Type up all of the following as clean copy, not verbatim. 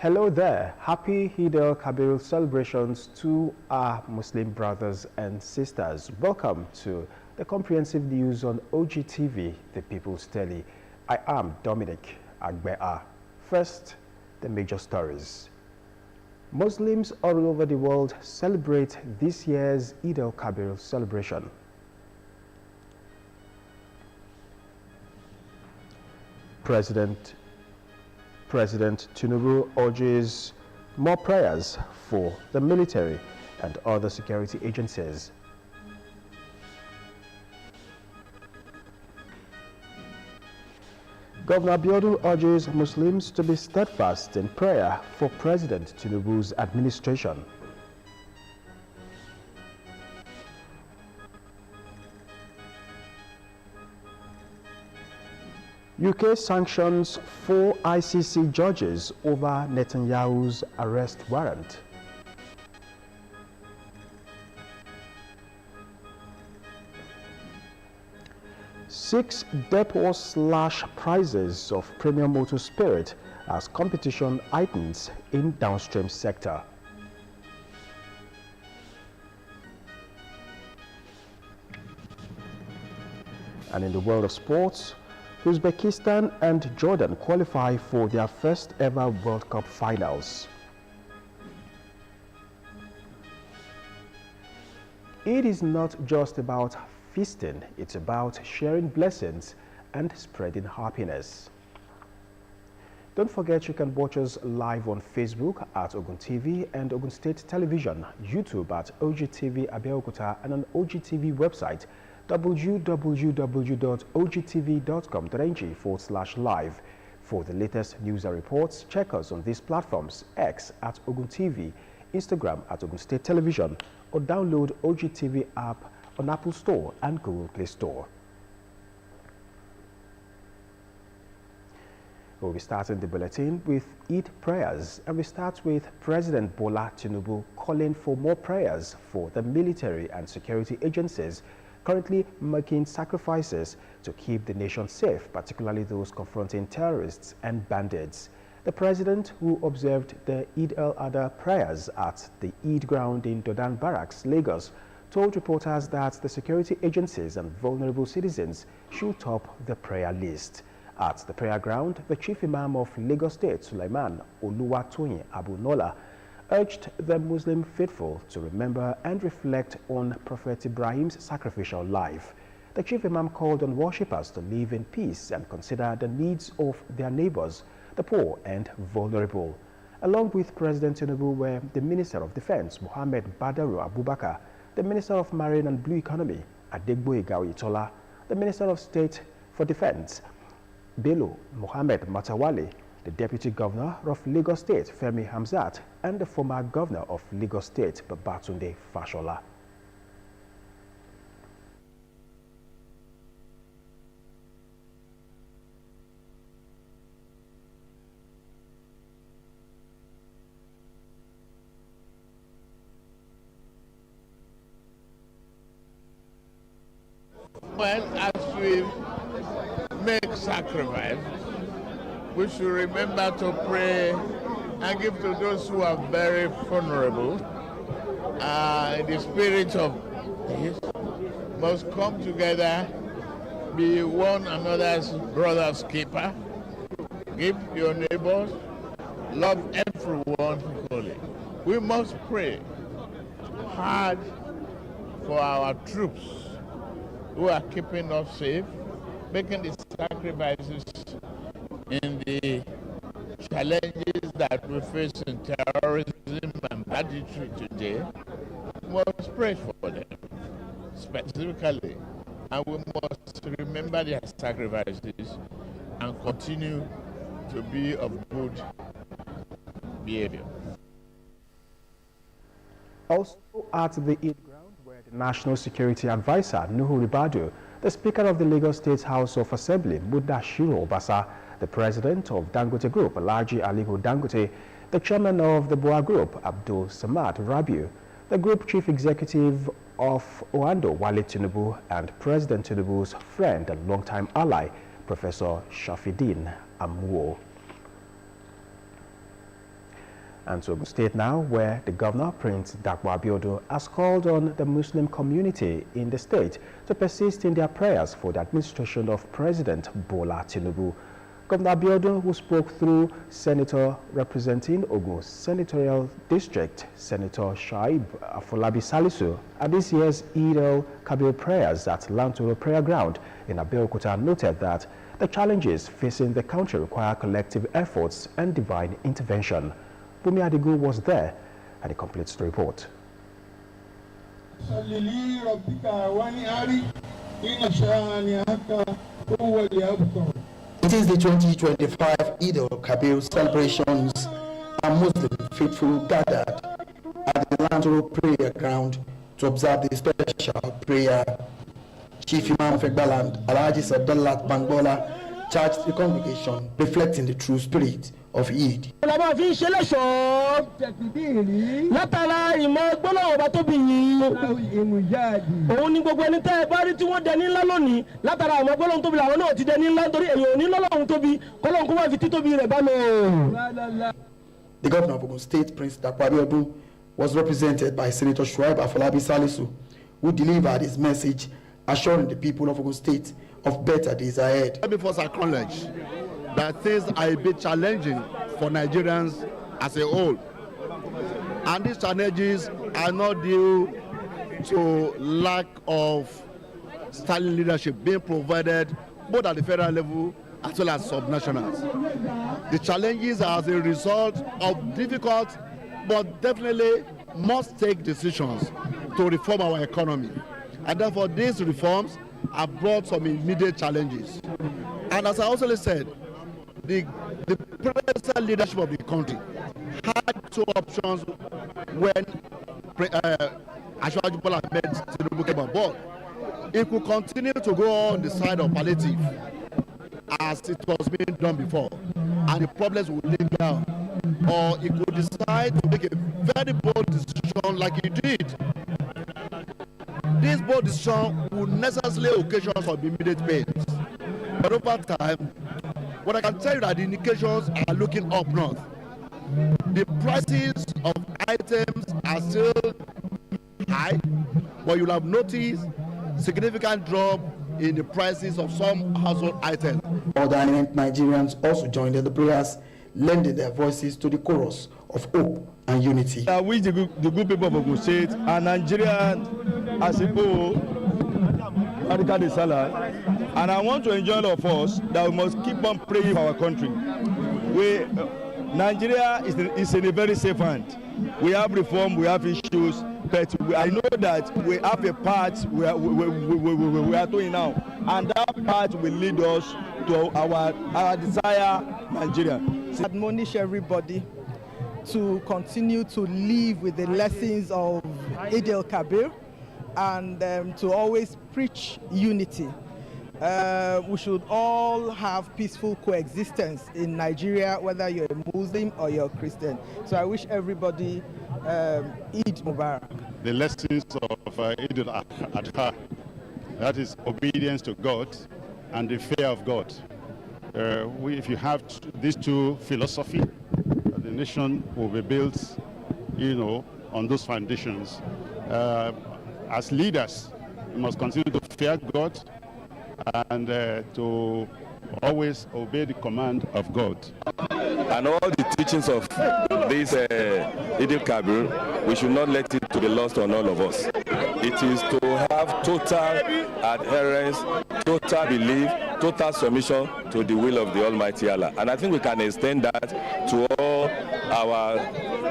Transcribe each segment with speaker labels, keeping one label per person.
Speaker 1: Hello there. Happy Eid al-Kabir celebrations to our Muslim brothers and sisters. Welcome to the comprehensive news on Ogtv, the People's Telly. I am Dominic Agbea. First, the major stories. Muslims all over the world celebrate this year's Eid al-Kabir celebration. President Tinubu urges more prayers for the military and other security agencies. Governor Abiodun urges Muslims to be steadfast in prayer for President Tinubu's administration. UK sanctions 4 ICC judges over Netanyahu's arrest warrant. Six depots/prizes of premium motor spirit as competition heightens in downstream sector. And in the world of sports, Uzbekistan and Jordan qualify for their first ever World Cup finals. It is not just about feasting, it's about sharing blessings and spreading happiness. Don't forget you can watch us live on Facebook at Ogtv and Ogun State Television, YouTube at Ogtv Abeokuta, and on Ogtv website www.ogtv.com.ng/live. For the latest news and reports, check us on these platforms: X at Ogun TV, Instagram at Ogun State Television, or download Ogtv app on Apple Store and Google Play Store. We'll be starting the bulletin with Eid prayers, and we start with President Bola Tinubu calling for more prayers for the military and security agencies currently making sacrifices to keep the nation safe, particularly those confronting terrorists and bandits. The president, who observed the Eid al-Adha prayers at the Eid ground in Dodan Barracks, Lagos, told reporters that the security agencies and vulnerable citizens should top the prayer list. At the prayer ground, the chief imam of Lagos State, Sulaiman Oluwatoyin Abunola, urged the Muslim faithful to remember and reflect on Prophet Ibrahim's sacrificial life. The chief imam called on worshippers to live in peace and consider the needs of their neighbors, the poor and vulnerable. Along with President Tinubu were the Minister of Defense, Mohammed Badaru Abubakar, the Minister of Marine and Blue Economy, Adegboyega Oyetola, the Minister of State for Defense, Bello Mohammed Matawale, the Deputy Governor of Lagos State, Femi Hamzat, and the former Governor of Lagos State, Babatunde Fashola.
Speaker 2: Well, as we make sacrifice, we should remember to pray and give to those who are very vulnerable. In the spirit of peace, must come together, be one another's brother's keeper, give your neighbors, love everyone equally. We must pray hard for our troops who are keeping us safe, making the sacrifices in the challenges that we face in terrorism and banditry today. We must pray for them specifically, and we must remember their sacrifices and continue to be of good behavior.
Speaker 1: Also at the Eid ground were the National Security Advisor, Nuhu Ribadu, the Speaker of the Lagos State House of Assembly, Mudashiru Obasa, the President of Dangote Group, Alhaji Aliko Dangote, the Chairman of the Boa Group, Abdul Samad Rabiu, the Group Chief Executive of Oando, Wale Tinubu, and President Tinubu's friend and longtime ally, Professor Shafiddin Amuwo. And to Ogun State now, where the governor, Prince Dakwa Abiodun, has called on the Muslim community in the state to persist in their prayers for the administration of President Bola Tinubu. Governor Abiodun, who spoke through Senator representing Ogun Senatorial District, Senator Shaib Afolabi Salisu, at this year's Eid al-Kabir prayers at Lantoro Prayer Ground in Abeokuta, noted that the challenges facing the country require collective efforts and divine intervention. Bumi Adigun was there and he completes the report.
Speaker 3: It is the 2025 Eid al-Kabir celebrations, and Muslim faithful gathered at the Lantoro Prayer Ground to observe the special prayer. Chief Imam Fegbaland, Alhaji Sadallat Bangbola, charged the congregation, reflecting the true spirit of Eid. The governor of Ogun State, Prince Dakwa Abiodun, was represented by Senator Shaib Afolabi Salisu, who delivered his message assuring the people of Ogun State of better days ahead.
Speaker 4: Let me first acknowledge that things are a bit challenging for Nigerians as a whole. And these challenges are not due to lack of sterling leadership being provided both at the federal level as well as subnationals. The challenges are as a result of difficult but definitely must take decisions to reform our economy. And therefore these reforms have brought some immediate challenges. And as I also said, the present leadership of the country had two options when Ashwaju Bola Ahmed Tinubu came on board. It could continue to go on the side of palliative as it was being done before, and the problems would linger, or it could decide to make a very bold decision like it did. This bold decision would necessarily occasion some immediate pains, but over time, what I can tell you that the indications are looking up north. The prices of items are still high, but you'll have noticed significant drop in the prices of some household items.
Speaker 3: Other Nigerians also joined in the prayers, lending their voices to the chorus of hope and unity.
Speaker 5: I wish the good people of Ogun State and Nigeria as a whole, and I want to enjoin all of us that we must keep on praying for our country. Nigeria is in a very safe hand. We have reform, we have issues, but I know that we have a path we are doing now, and that path will lead us to our desired Nigeria.
Speaker 6: Admonish everybody to continue to live with the lessons of Eid al-Kabir and to always preach unity. We should all have peaceful coexistence in Nigeria, whether you're a Muslim or you're a Christian. So I wish everybody Eid Mubarak.
Speaker 7: The lessons of Eid al-Adha, that is obedience to God and the fear of God. If you have these two philosophies, the nation will be built, on those foundations. As leaders, we must continue to fear God and to always obey the command of God.
Speaker 8: And all the teachings of this Eid al-Kabir, we should not let it to be lost on all of us. It is to have total adherence, total belief, total submission to the will of the Almighty Allah. And I think we can extend that to all our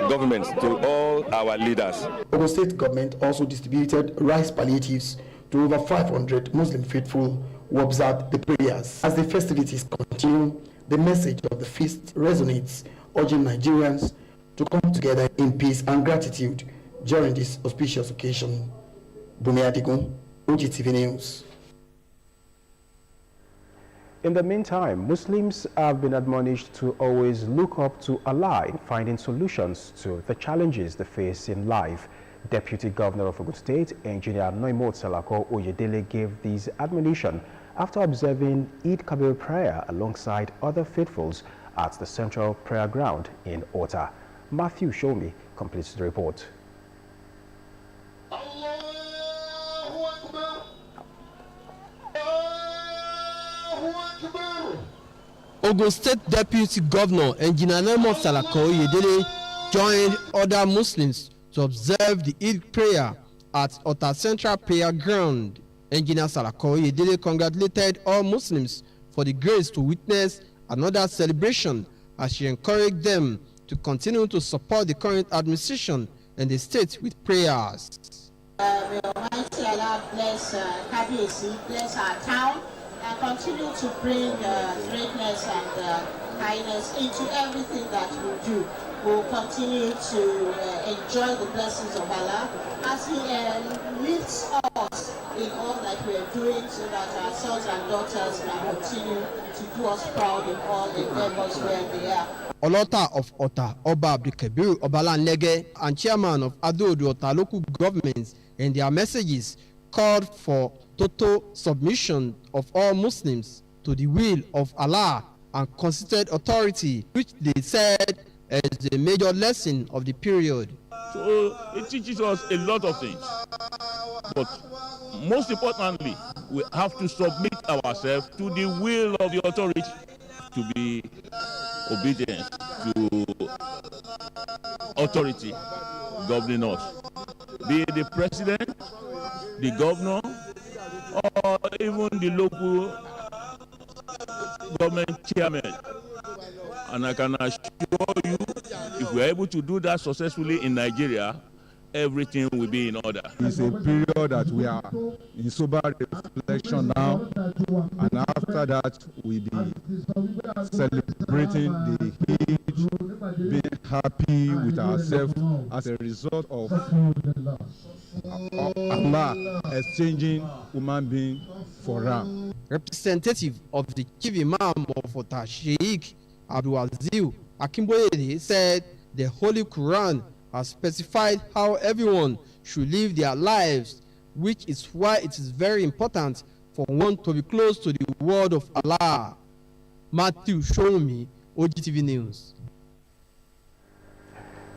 Speaker 8: governments, to all our leaders.
Speaker 3: Ogun State government also distributed rice palliatives to over 500 Muslim faithful who observed the prayers. As the festivities continue, the message of the feast resonates, urging Nigerians to come together in peace and gratitude during this auspicious occasion. Bumi Adigun, Ogtv News.
Speaker 1: In the meantime, Muslims have been admonished to always look up to Allah in finding solutions to the challenges they face in life. Deputy Governor of Ogun State, Engineer Noimot Salako Oyedele, gave this admonition after observing Eid Kabir prayer alongside other faithfuls at the Central Prayer Ground in Ota. Matthew Shomi completes the report.
Speaker 9: Ogun State Deputy Governor Engineer Nemo Salako Oyedele joined other Muslims to observe the Eid prayer at Ota Central Prayer Ground. Engineer Salako Oyedele congratulated all Muslims for the grace to witness another celebration as she encouraged them to continue to support the current administration and the state with prayers.
Speaker 10: May Almighty Allah bless Kabiyesi, bless our town, and continue to bring greatness and kindness into everything that we do. We'll continue to enjoy the blessings of Allah as He leads us in all that we are doing, so that our sons and daughters can continue to do us proud in all the endeavors where they are.
Speaker 9: Olota of Ota, Oba Abdulkabir Obalanlege, and chairman of Adodo Ota local governments, in their messages called for total submission of all Muslims to the will of Allah and constituted authority, which they said is the major lesson of the period.
Speaker 11: So it teaches us a lot of things, but most importantly, we have to submit ourselves to the will of the authority, to be obedient to authority governing us, be it the president, the governor, or even the local government chairman. And I can assure you, if we are able to do that successfully in Nigeria, everything will be in order.
Speaker 12: It's a period that we are in sober reflection now, and after that we'll be celebrating the Eid, being happy with ourselves as a result of Allah exchanging human being for ram.
Speaker 9: Representative of the chief imam of Ota, Sheikh Abdulwazil Akimboyede, said the Holy Quran has specified how everyone should live their lives, which is why it is very important for one to be close to the word of Allah. Matthew Shomi, Ogtv News.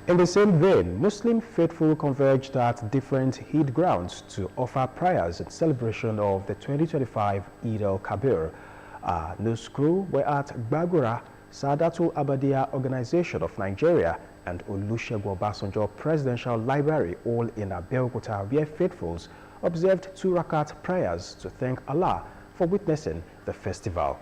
Speaker 1: In the same vein, Muslim faithful converged at different Eid grounds to offer prayers in celebration of the 2025 Eid al-Kabir. News crew were at Gbagura Saadatul Abadiya Organization of Nigeria and Olusegun Obasanjo Presidential Library, all in Abeokuta, where faithfuls observed 2 rakat prayers to thank Allah for witnessing the festival.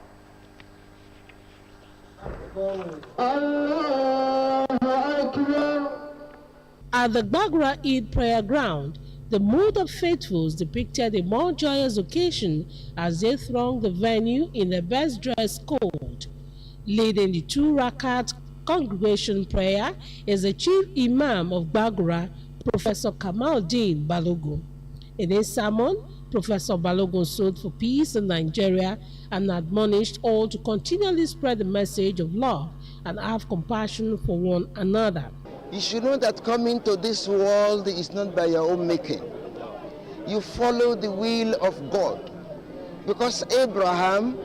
Speaker 13: At the Gbagura Eid prayer ground, the mood of faithfuls depicted a more joyous occasion as they thronged the venue in their best dress code. Leading the 2 rakat congregation prayer is the chief imam of Gbagura, Professor Kamaldeen Balogun. In his sermon, Professor Balogun sought for peace in Nigeria and admonished all to continually spread the message of love and have compassion for one another.
Speaker 14: You should know that coming to this world is not by your own making. You follow the will of God, because Abraham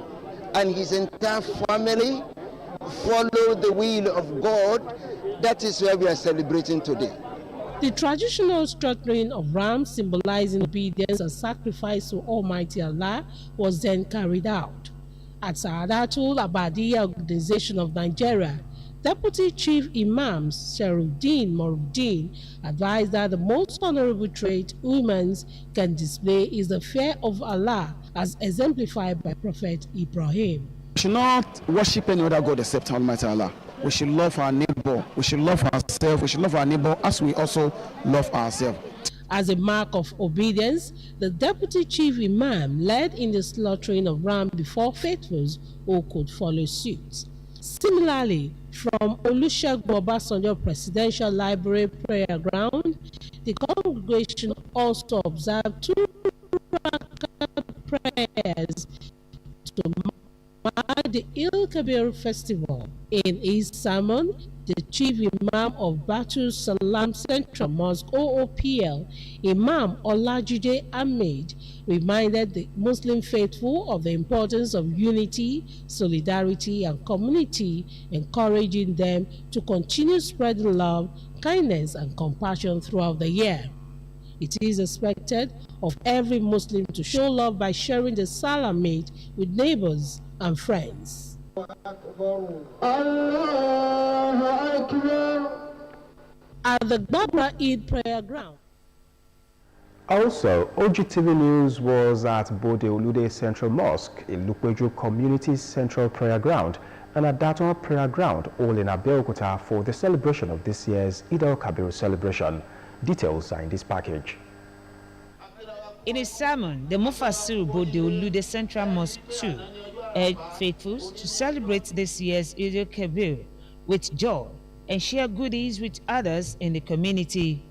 Speaker 14: and his entire family followed the will of God. That is why we are celebrating today.
Speaker 13: The traditional slaughtering of rams, symbolizing obedience and sacrifice to Almighty Allah, was then carried out. At Saadatul Abadiya Organization of Nigeria, Deputy Chief Imam Sheruddin Moruddin advised that the most honorable trait women can display is the fear of Allah, as exemplified by Prophet Ibrahim.
Speaker 15: We should not worship any other God except Almighty Allah. We should love our neighbor. We should love ourselves. We should love our neighbor as we also love ourselves.
Speaker 13: As a mark of obedience, the Deputy Chief Imam led in the slaughtering of ram before faithfuls who could follow suit. Similarly, from Olusegun Obasanjo Presidential Library prayer ground, the congregation also observed 2 prayers to mark the Eid Kabir festival. In his sermon, the Chief Imam of Batu Salam Central Mosque OOPL, Imam Olajide Ahmed, reminded the Muslim faithful of the importance of unity, solidarity, and community, encouraging them to continue spreading love, kindness, and compassion throughout the year. It is expected of every Muslim to show love by sharing the Salah meat with neighbors and friends. At the Gbagra Eid prayer ground.
Speaker 1: Also, Ogtv News was at Bode Olude Central Mosque, in Lukweju Community's Central Prayer Ground, and at Daton Prayer Ground, all in Abeokuta, for the celebration of this year's Eid al-Kabir celebration. Details are in this package.
Speaker 16: In his sermon, the Mufassir Bode Olude Central Mosque 2 urged faithfuls to celebrate this year's Eid al-Kabir with joy and share goodies with others in the community.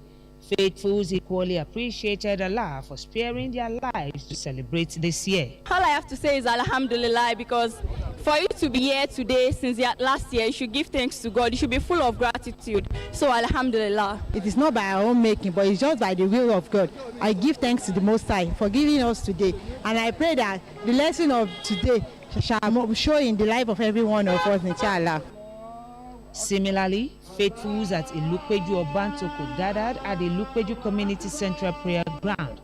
Speaker 16: Faithfuls equally appreciated Allah for sparing their lives to celebrate this year.
Speaker 17: All I have to say is Alhamdulillah, because for you to be here today since last year, you should give thanks to God. You should be full of gratitude. So Alhamdulillah.
Speaker 18: It is not by our own making, but it's just by the will of God. I give thanks to the Most High for giving us today. And I pray that the lesson of today shall show in the life of every one of us, inshallah.
Speaker 16: Similarly, faithfuls at Ilukpeju Obantoko gathered at the Ilukpeju Community Central Prayer Ground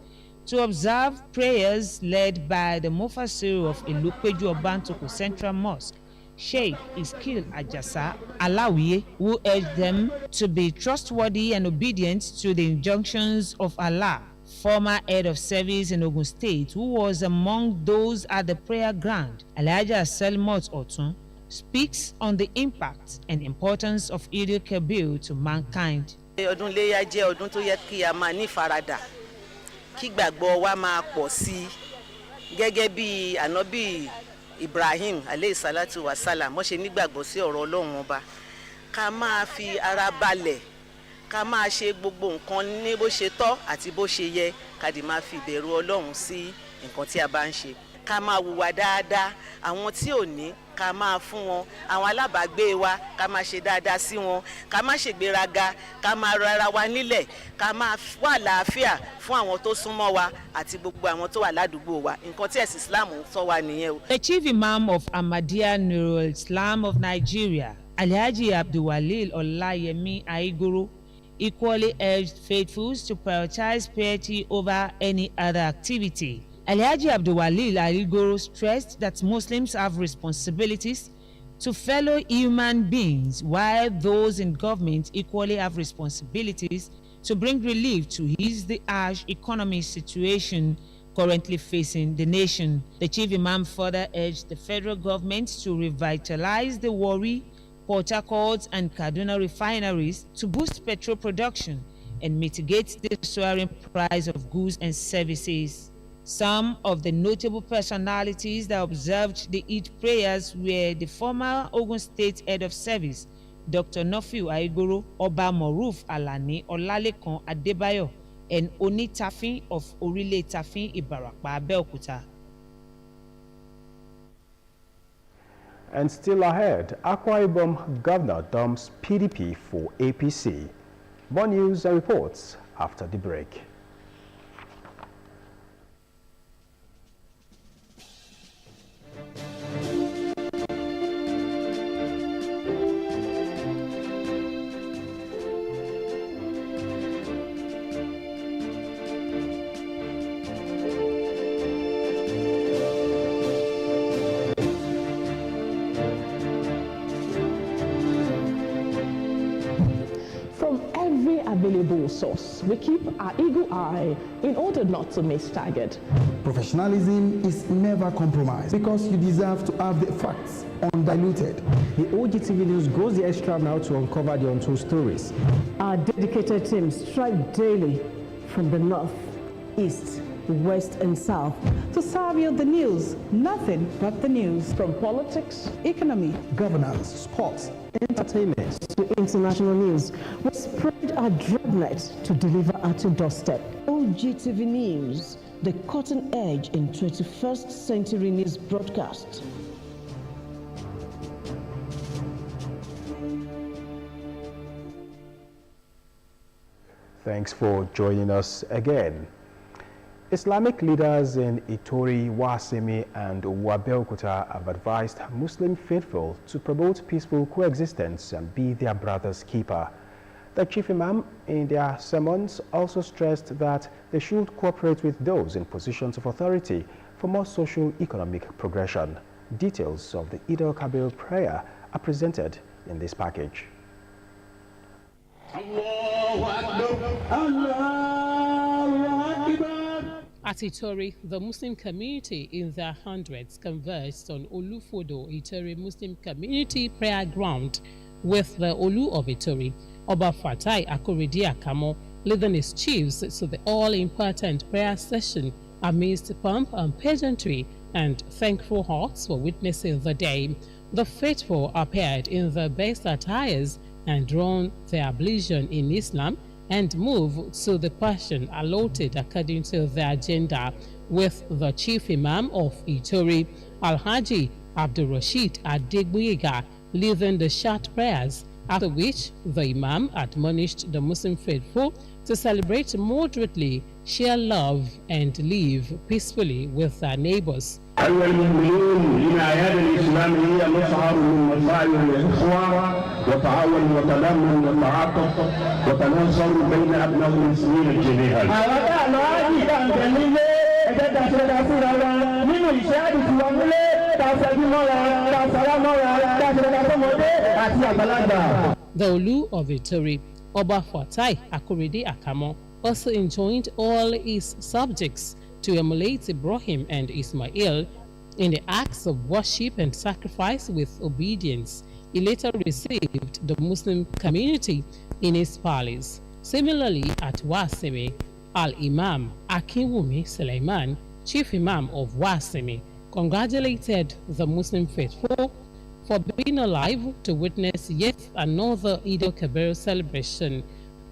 Speaker 16: to observe prayers led by the Mufassir of Ilukpeju Obantoko Central Mosque, Sheikh Iskil Ajasa Alawiye, who urged them to be trustworthy and obedient to the injunctions of Allah. Former head of service in Ogun State, who was among those at the prayer ground, Elijah Selmot Otun, speaks on the impact and importance of Eid al-Kabir to mankind.
Speaker 19: Ọdún Iléyá jẹ́ ọdún tó yẹ kí a máa ní ìfaradà, kí ìgbàgbọ́ wa máa pọ̀ sí gẹ́gẹ́ bí Ànábì Ibrahim alayhi salatu wa salam mo ṣe nígbàgbọ́ sí ọ̀rọ̀ Ọlọ́run Ọba, ká máa fi ara balẹ̀, ká máa ṣe gbogbo nǹkan ní bó ṣe tọ́ àti bó ṣe yẹ, ká dì máa fi ìbẹ̀rù Ọlọ́run sí nǹkan tí a bá ń ṣe, ká máa hùwà dáadáa, àwọn tí ò ní ká máa fún wọn, àwọn alábàágbé wa ká máa ṣe dáadáa sí wọn, ká má ṣe gbéraga, ká máa rọra wa nílẹ̀, ká máa wà láàfíà fún àwọn tó súnmọ́ wa àti gbogbo àwọn tó wà ládùúgbò wa. Nǹkan tí ẹ̀sìn Islam ń sọ wa nìyẹn o.
Speaker 16: The Chief Imam of Ahmadiyya Nurul Islam of Nigeria, Alhaji Abdulwalil Olayemi Aigoro, equally urged faithfuls to prioritize piety over any other activity. Alhaji Abdulwalil Aigoro stressed that Muslims have responsibilities to fellow human beings, while those in government equally have responsibilities to bring relief to ease the harsh economic situation currently facing the nation. The Chief Imam further urged the federal government to revitalize the Warri, Port Harcourt, and Kaduna refineries to boost petrol production and mitigate the soaring price of goods and services. Some of the notable personalities that observed the Eid prayers were the former Ogun State Head of Service, Dr. Nofiu Aigoro, Oba Moruf Alani Olalekan Adebayo, and Oni Tafin of Orile Tafin Ibarakpa Abeokuta.
Speaker 1: And still ahead, Akwa Ibom Governor dumps PDP for APC. More news and reports after the break.
Speaker 20: Available source. We keep our eagle eye in order not to miss target.
Speaker 3: Professionalism is never compromised because you deserve to have the facts undiluted.
Speaker 21: The Ogtv News goes the extra mile to uncover the untold stories.
Speaker 20: Our dedicated teams strike daily from the north, east, west and south to serve you the news, nothing but the news, from politics, economy,
Speaker 21: governance, sports, entertainment
Speaker 20: to international news. We spread our dragnet to deliver at your doorstep. Ogtv News, the cutting edge in 21st century news broadcast.
Speaker 1: Thanks for joining us again. Islamic leaders in Itori, Wasemi and Wabelkuta have advised Muslim faithful to promote peaceful coexistence and be their brother's keeper. The chief imam in their sermons also stressed that they should cooperate with those in positions of authority for more socio-economic progression. Details of the Eid al-Kabir prayer are presented in this package.
Speaker 13: At Itori, the Muslim community in their hundreds converged on Olufodo Itori Muslim Community Prayer Ground with the Olu of Itori, Oba Fatai Akorede Akamo, leading his chiefs to the all-important prayer session amidst pomp and pageantry and thankful hearts for witnessing the day. The faithful appeared in their best attires and drawn their ablution in Islam and moved to the portion allotted according to their agenda, with the chief imam of Itori, Alhaji Abdul Rashid Adegbuyega, leading the short prayers, after which the imam admonished the Muslim faithful to celebrate moderately, share love, and live peacefully with their neighbors.
Speaker 2: أيها المؤمنون إن أعياد الإسلام هي مظهر من مظاهر الإخوة وتعاون وتلمم وتعاطف وتناصر بين أبناء المسلمين جميعا.
Speaker 13: The Olu of Itori, Oba Fatai Akorede Akamo, also enjoined all his subjects to emulate Ibrahim and Ismail in the acts of worship and sacrifice with obedience. He later received the Muslim community in his palace. Similarly, at Wasemi, Al-Imam Akinwumi Suleiman, Chief Imam of Wasemi, congratulated the Muslim faithful for being alive to witness yet another Eid al-Kabir celebration.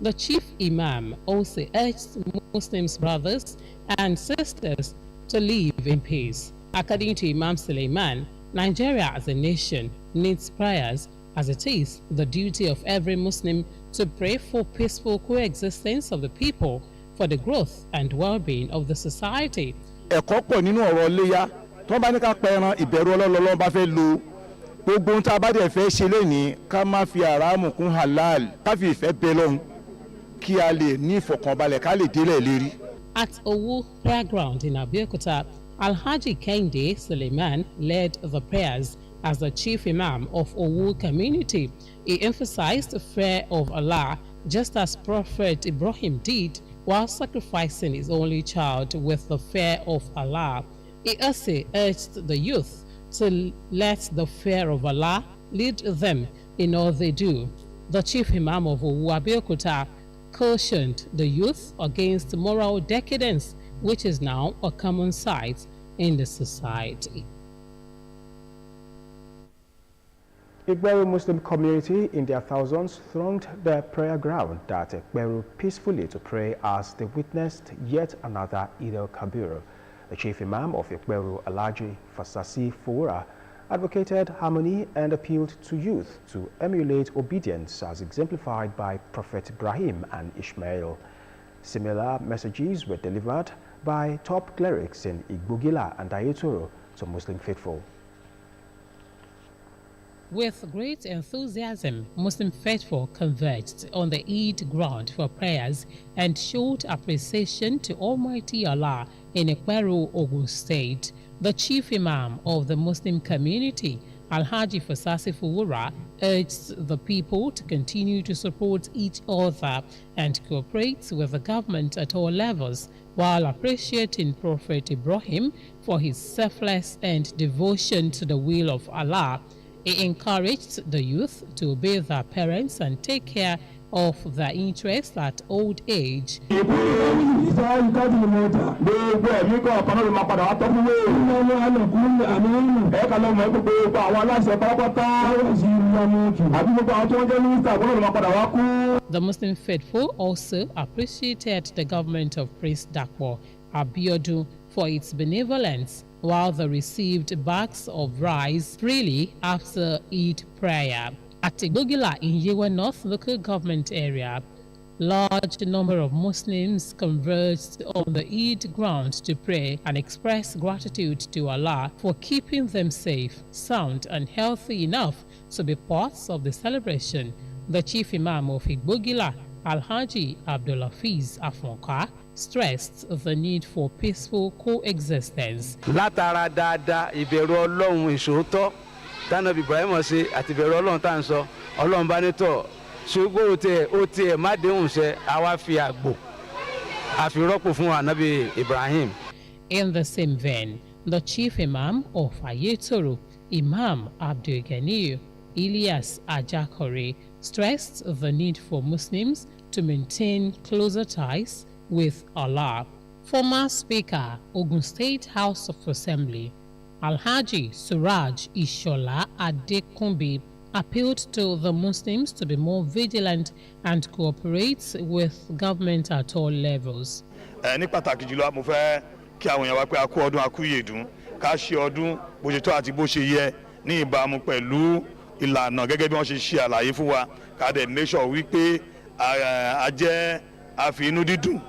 Speaker 13: The Chief Imam also urged Muslims brothers and sisters to live in peace. According to Imam Suleiman, Nigeria as a nation needs prayers, as it is the duty of every Muslim to pray for peaceful coexistence of the people, for the growth and well-being of the society.
Speaker 15: Ẹ̀kọ́ pọ̀ nínú ọ̀rọ̀ iléyá tó bá ní ká pẹran ìbẹ̀rù Ọlọ́run bá fẹ́ lo gbogbo ohun tá a bá dẹ̀ fẹ́ ṣe lénìí ká má fi àràmù kún halal ká fi ìfẹ́ bẹ lọ́hùn kí a lè ní ìfọ̀kànbalẹ̀ ká lè délẹ̀ lérí.
Speaker 13: At Owu Prayer Ground in Abeokuta, Alhaji Kehinde Suleiman led the prayers as the chief imam of Owu community. He emphasized the fear of Allah, just as Prophet Ibrahim did while sacrificing his only child with the fear of Allah. He also urged the youth to let the fear of Allah lead them in all they do. The chief imam of Owu Abeokuta cautioned the youth against moral decadence, which is now a common sight in the society.
Speaker 1: Igberu Muslim community in their thousands thronged the prayer ground at Igberu peacefully to pray as they witnessed yet another Eid al-Kabir. The chief imam of Igberu, Alhaji Fasasi Fura, advocated harmony and appealed to youth to emulate obedience as exemplified by Prophet Ibrahim and Ishmael. Similar messages were delivered by top clerics in Igbogila and Ayetoro to Muslim faithful.
Speaker 13: With great enthusiasm, Muslim faithful converged on the Eid ground for prayers and showed appreciation to Almighty Allah in Ikweru, Ogun State. The chief imam of the Muslim community, Alhaji Fasasi Fuwura, urged the people to continue to support each other and cooperate with the government at all levels, while appreciating Prophet Ibrahim for his selfless and devotion to the will of Allah. He encouraged the youth to obey their parents and take care of their interests at old age. The Muslim faithful also appreciated the government of Prince Dakpo Abiodun for its benevolence, while they received bags of rice freely after Eid prayer. At Igbogila in Yewa North local government area, Large number of Muslims converged on the Eid ground to pray and express gratitude to Allah for keeping them safe, sound and healthy enough to be parts of the celebration. The chief imam of Igbogila, Alhaji Abdulafiz Afonka, stressed the need for peaceful coexistence.
Speaker 4: Látara dáadáa ìbẹ̀rù Ọlọ́run ìṣòótọ́ tánàbí Ibrahim ṣe àti ìbẹ̀rù Ọlọ́run tá à ń sọ Ọlọ́run bá ní tọ̀ ṣùgbọ́n ó tiẹ̀ má déhùn ṣe àwa fi àgbò àfi rọ́pò fún ànábì Ibrahim.
Speaker 13: In the same vein, the chief imam of Ayetoro, Imam Abdul Ganiyu Ilyas Ajakore, stressed the need for Muslims to maintain closer ties with Allah. Former Speaker, Ogun State House of Assembly, Alhaji Suraj Ishola Adekunbi, appealed to the Muslims to be more vigilant and cooperate with government at all levels.
Speaker 5: Ní pàtàkì jùlọ mo fẹ́ kí àwọn èèyàn wá pé a kú ọdún akúyèdún ká ṣe ọdún bó ṣe tó àti bó ṣe yẹ ní ìbámu pẹ̀lú ìlànà gẹ́gẹ́ bí wọ́n ṣe ṣe àlàyé fún wa ká dẹ̀ make sure wípé a jẹ́ àfi inú dídùn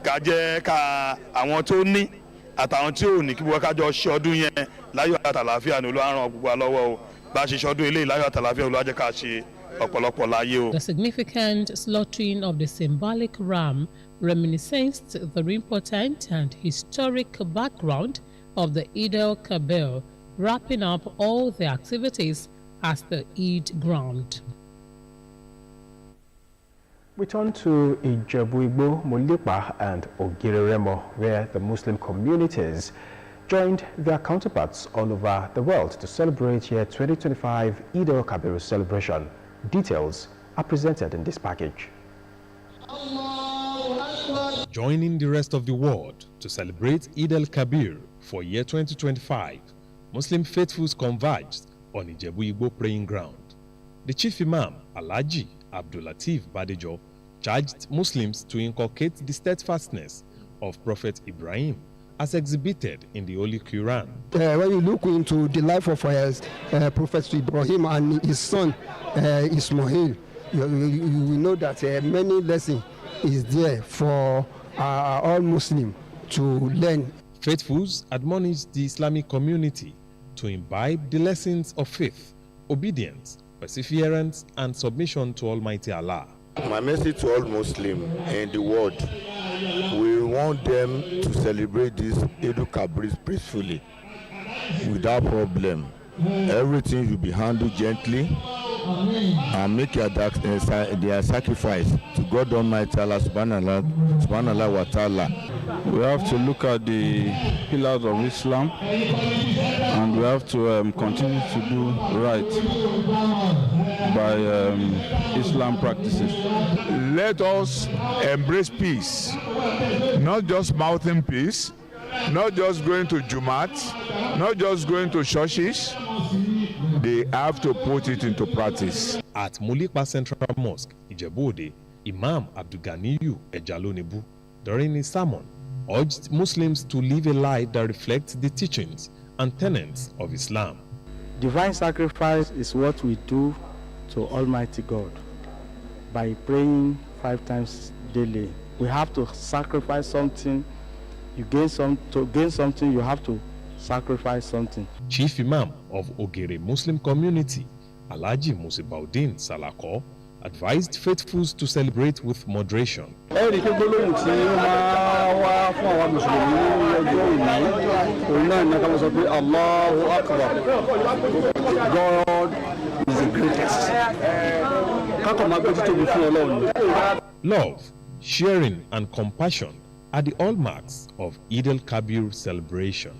Speaker 5: ká jẹ́ ká àwọn tó ní àtàwọn tí ò ní kí wọ́n ká jọ ṣe ọdún yẹn láyọ̀ àtàlàáfíà ní Olúwa ràn gbogbo wa lọ́wọ́ o bá ṣe ṣọdún eléyìí láyọ̀ àtàlàáfíà Olúwa jẹ́ ká ṣe ọ̀pọ̀lọpọ̀ láyé o.
Speaker 13: The significant slaughtering of the symbolic ram reminisced the important and historic background of the Eid al-Kabir, wrapping up all the activities at the Eid ground.
Speaker 1: We turn to Ijebu-Igbo, Molipa and Ogireremo, where the Muslim communities joined their counterparts all over the world to celebrate year 2025 Eid al-Kabir celebration. Details are presented in this package.
Speaker 22: Joining the rest of the world to celebrate Eid al-Kabir for year 2025, Muslim faithfuls converged on Ijebu-Igbo praying ground. The chief imam, Alhaji Abdulatif Badejo, charged Muslims to inculcate the steadfastness of Prophet Ibrahim as exhibited in the Holy Quran.
Speaker 23: When you look into the life of Prophet Ibrahim and his son Ismail, you will know that many lessons is there for all Muslims to learn.
Speaker 22: Faithfuls admonished the Islamic community to imbibe the lessons of faith, obedience, perseverance, and submission to Almighty Allah.
Speaker 24: My message to all Muslims in the world, we want them to celebrate this Eid al-Kabir peacefully, without problem. Everything will be handled gently and make their sacrifice to God Almighty Allah subhanahu wa ta'ala.
Speaker 25: We have to look at the pillars of Islam and we have to continue to do right by Islam practices.
Speaker 26: Let us embrace peace, not just mouthing peace, not just going to Jumat, not just going to churches. They have to put it into practice.
Speaker 22: At Molipa Central Mosque, Ijebu-Ode, Imam Abdulganiyu Ejalonebu, during his sermon, urged Muslims to live a life that reflects the teachings and tenets of Islam.
Speaker 27: Divine sacrifice is what we do to Almighty God by praying 5 times daily. We have to sacrifice something. To gain something, you have to sacrifice something.
Speaker 22: Chief Imam of Ogere Muslim community, Alhaji Musibaudin Salako, advised faithfuls to celebrate with moderation.
Speaker 27: God is the greatest.
Speaker 22: Love, sharing, and compassion are the hallmarks of Eid al-Kabir celebration.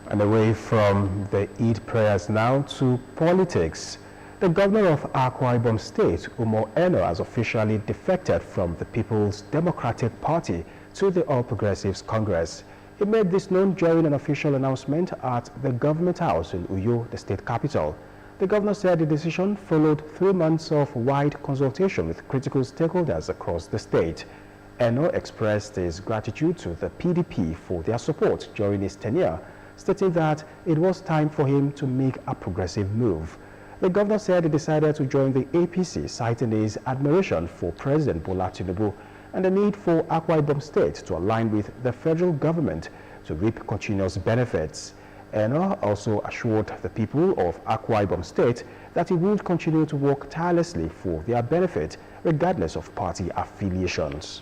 Speaker 1: And away from the Eid prayers now to politics. The governor of Akwa Ibom State, Umo Eno, has officially defected from the People's Democratic Party to the All Progressives Congress. He made this known during an official announcement at the Government House in Uyo, the state capital. The governor said the decision followed 3 months of wide consultation with critical stakeholders across the state. Eno expressed his gratitude to the PDP for their support during his tenure, stating that it was time for him to make a progressive move. The governor said he decided to join the APC, citing his admiration for President Bola Tinubu and the need for Akwa Ibom State to align with the federal government to reap continuous benefits. Eno also assured the people of Akwa Ibom State that he would continue to work tirelessly for their benefit, regardless of party affiliations.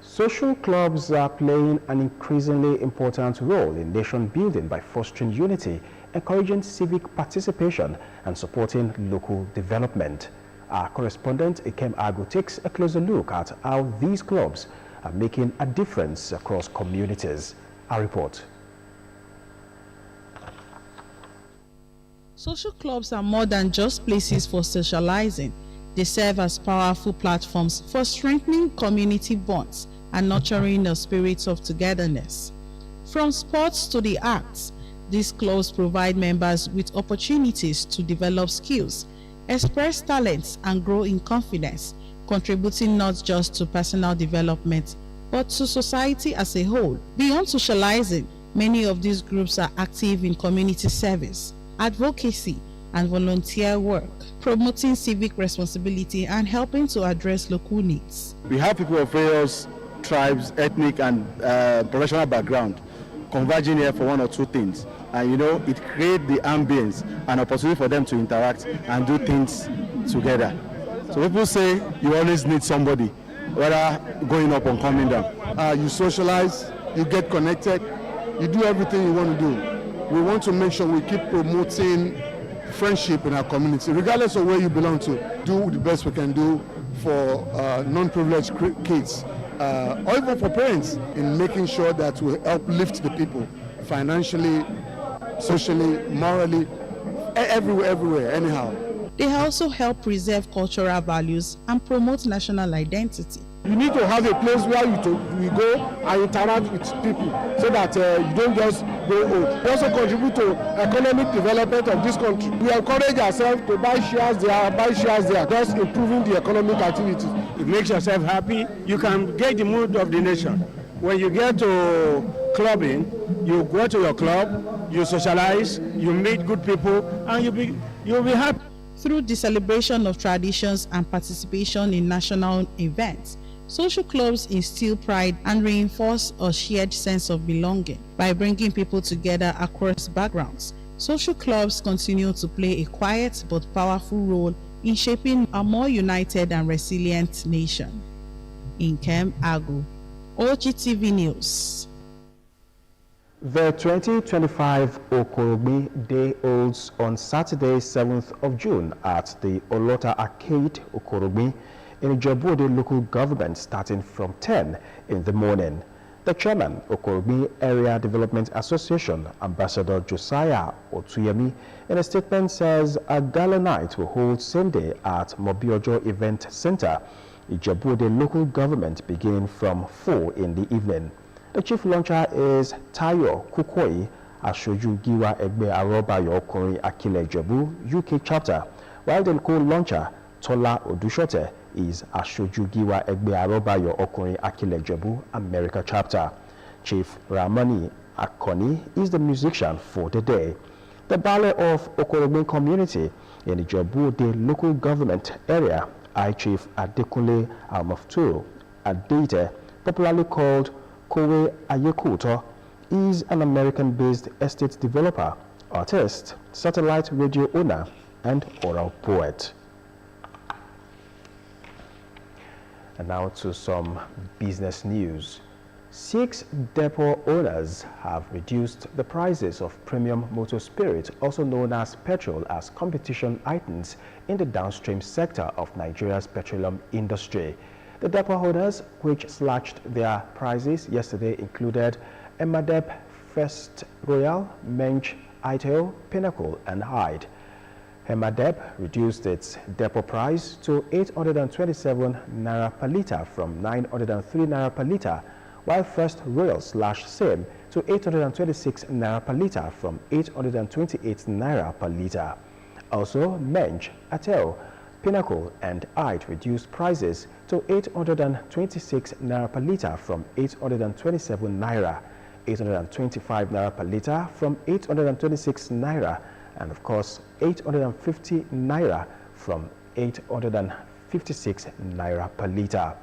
Speaker 1: Social clubs are playing an increasingly important role in nation building by fostering unity, encouraging civic participation, and supporting local development. Our correspondent Ikem Agu takes a closer look at how these clubs are making a difference across communities. Our report.
Speaker 6: Social clubs are more than just places for socializing. They serve as powerful platforms for strengthening community bonds and nurturing a spirit of togetherness. From sports to the arts, these clubs provide members with opportunities to develop skills, express talents, and grow in confidence, contributing not just to personal development, but to society as a whole. Beyond socializing, many of these groups are active in community service, advocacy, and volunteer work, promoting civic responsibility and helping to address local needs.
Speaker 27: We have people of various tribes, ethnic, and professional background converging here for one or two things. And it creates the ambience and opportunity for them to interact and do things together. So people say you always need somebody, whether going up or coming down.
Speaker 7: You socialize, you get connected, you do everything you want to do. We want to make sure we keep promoting friendship in our community, regardless of where you belong to. Do the best we can do for non-privileged kids, or even for parents, in making sure that we help lift the people financially, socially, morally, everywhere, anyhow.
Speaker 6: They also help preserve cultural values and promote national identity.
Speaker 7: You need to have a place where you go and interact with people so that you don't just go home. We also contribute to economic development of this country. We encourage ourselves to buy shares there, thus improving the economic activities.
Speaker 27: It makes yourself happy. You can get the mood of the nation. When you get to clubbing, you go to your club, you socialize, you meet good people, and you'll be happy.
Speaker 6: Through the celebration of traditions and participation in national events, social clubs instill pride and reinforce a shared sense of belonging. By bringing people together across backgrounds, social clubs continue to play a quiet but powerful role in shaping a more united and resilient nation. Nkem Agu, Ogtv News.
Speaker 1: The 2025 Okorogbe Day holds on Saturday, 7th of June at the Olota Arcade, Okorogbe, in Ijebu-Ode local government, starting from 10 in the morning. The chairman, Okorogbe Area Development Association, Ambassador Josiah Otuyemi, in a statement says a gala night will hold same day at Mobiojo Event Center, Ijebu-Ode local government, beginning from 4 in the evening. The chief launcher is Tayo Kukoi, Ashoju Giwa Egbe Arobayo Okunrin Akile Ijebu, UK chapter, while the co-launcher, Tola Odushote, is Ashoju Giwa Egbe Arobayo Okunrin Akile Ijebu, America chapter. Chief Ramani Akoni is the musician for the day. The ballet of Okorogbe community in the Ijebu-Ode local government area, High Chief Adekunle Almafturo Adeite, popularly called Kowe Ayekuto, is an American-based estate developer, artist, satellite radio owner, and oral poet. And now to some business news. 6 depot owners have reduced the prices of premium motor spirit, also known as petrol, as competition items in the downstream sector of Nigeria's petroleum industry. The depot holders, which slashed their prices yesterday, included Emadeb, First Royal, Mench, Itel, Pinnacle, and Hyde. Emadeb reduced its depot price to 827 naira per litre from 903 naira per litre, while First Royal slashed same to 826 naira per litre from 828 naira per litre. Also, Mench, Itel, Pinnacle, and Hyde reduced prices to 826 naira per litre from 827 naira, 825 naira per litre from 826 naira, and of course 850 naira from 856 naira per litre.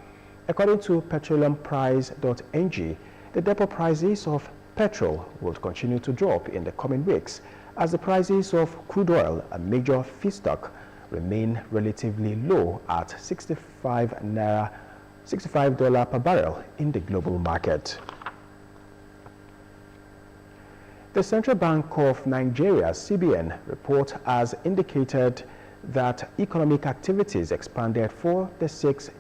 Speaker 1: According to petroleumprice.ng, the depot prices of petrol will continue to drop in the coming weeks as the prices of crude oil, a major feedstock, remain relatively low at $65 per barrel in the global market. The Central Bank of Nigeria, CBN, report has indicated that economic activities expanded for the 6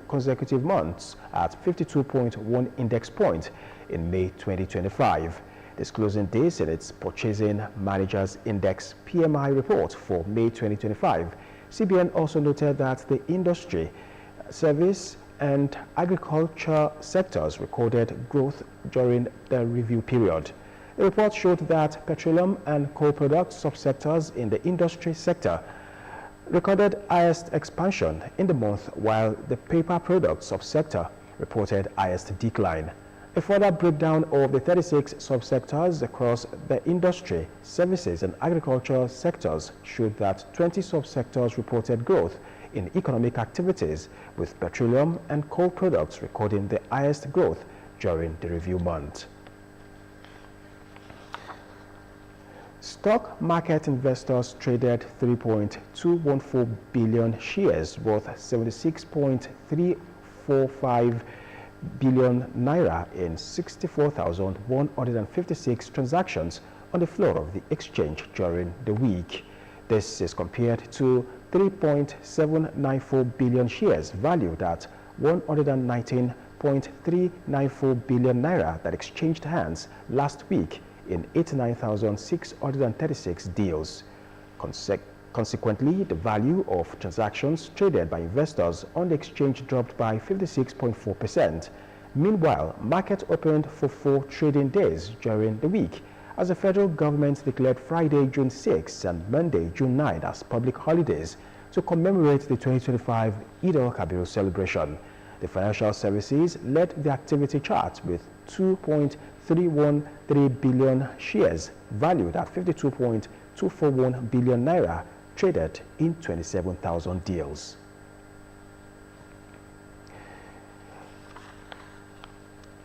Speaker 1: consecutive months at 52.1 index point in May 2025, disclosing this in its Purchasing Managers Index PMI report for May 2025. CBN also noted that the industry, service, and agriculture sectors recorded growth during the review period. The report showed that petroleum and coal product subsectors in the industry sector recorded highest expansion in the month, while the paper products subsector reported highest decline. A further breakdown of the 36 subsectors across the industry, services, and agriculture sectors showed that 20 subsectors reported growth in economic activities, with petroleum and coal products recording the highest growth during the review month. Stock market investors traded 3.214 billion shares worth 76.345 billion naira in 64,156 transactions on the floor of the exchange during the week. This is compared to 3.794 billion shares valued at 119.394 billion naira that exchanged hands last week in 89,636 deals. Consequently, the value of transactions traded by investors on the exchange dropped by 56.4%. Meanwhile, market opened for 4 trading days during the week as the federal government declared Friday, June 6 and Monday, June 9 as public holidays to commemorate the 2025 Eid al-Kabir celebration. The financial services led the activity chart with 2.313 billion shares valued at 52.241 billion naira traded in 27,000 deals.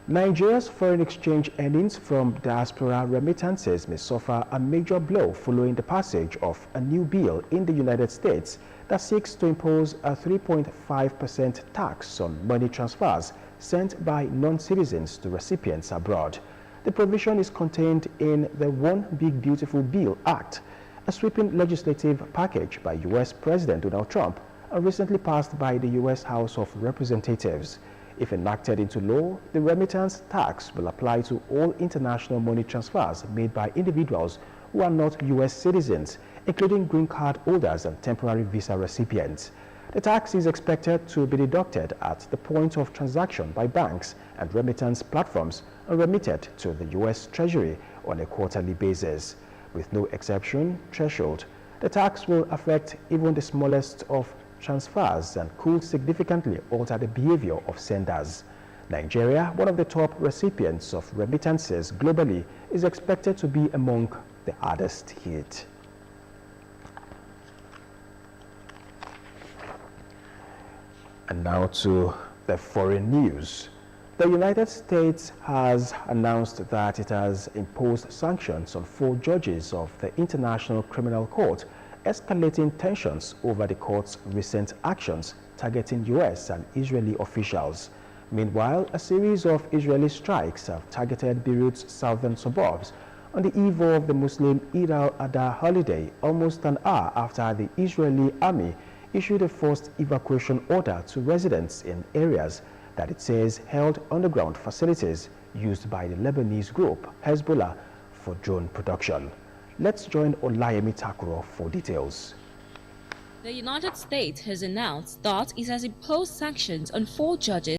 Speaker 1: Nigeria's foreign exchange earnings from diaspora remittances may suffer a major blow following the passage of a new bill in the United States that seeks to impose a 3.5% tax on money transfers sent by non-citizens to recipients abroad. The provision is contained in the One Big Beautiful Bill Act, a sweeping legislative package by U.S. President Donald Trump and recently passed by the U.S. House of Representatives. If enacted into law, the remittance tax will apply to all international money transfers made by individuals who are not U.S. citizens, including green card holders and temporary visa recipients. The tax is expected to be deducted at the point of transaction by banks and remittance platforms and remitted to the U.S. Treasury on a quarterly basis. With no exception threshold, the tax will affect even the smallest of transfers and could significantly alter the behavior of senders. Nigeria, one of the top recipients of remittances globally, is expected to be among the hardest hit. And now to the foreign news. The United States has announced that it has imposed sanctions on 4 judges of the International Criminal Court, escalating tensions over the court's recent actions targeting U.S. and Israeli officials. Meanwhile, a series of Israeli strikes have targeted Beirut's southern suburbs on the eve of the Muslim Eid al-Adha holiday, almost an hour after the Israeli army issued a forced evacuation order to residents in areas that it says held underground facilities used by the Lebanese group Hezbollah for drone production. Let's join Olayemi Takuro for details.
Speaker 8: The United States has announced that it has imposed sanctions on 4 judges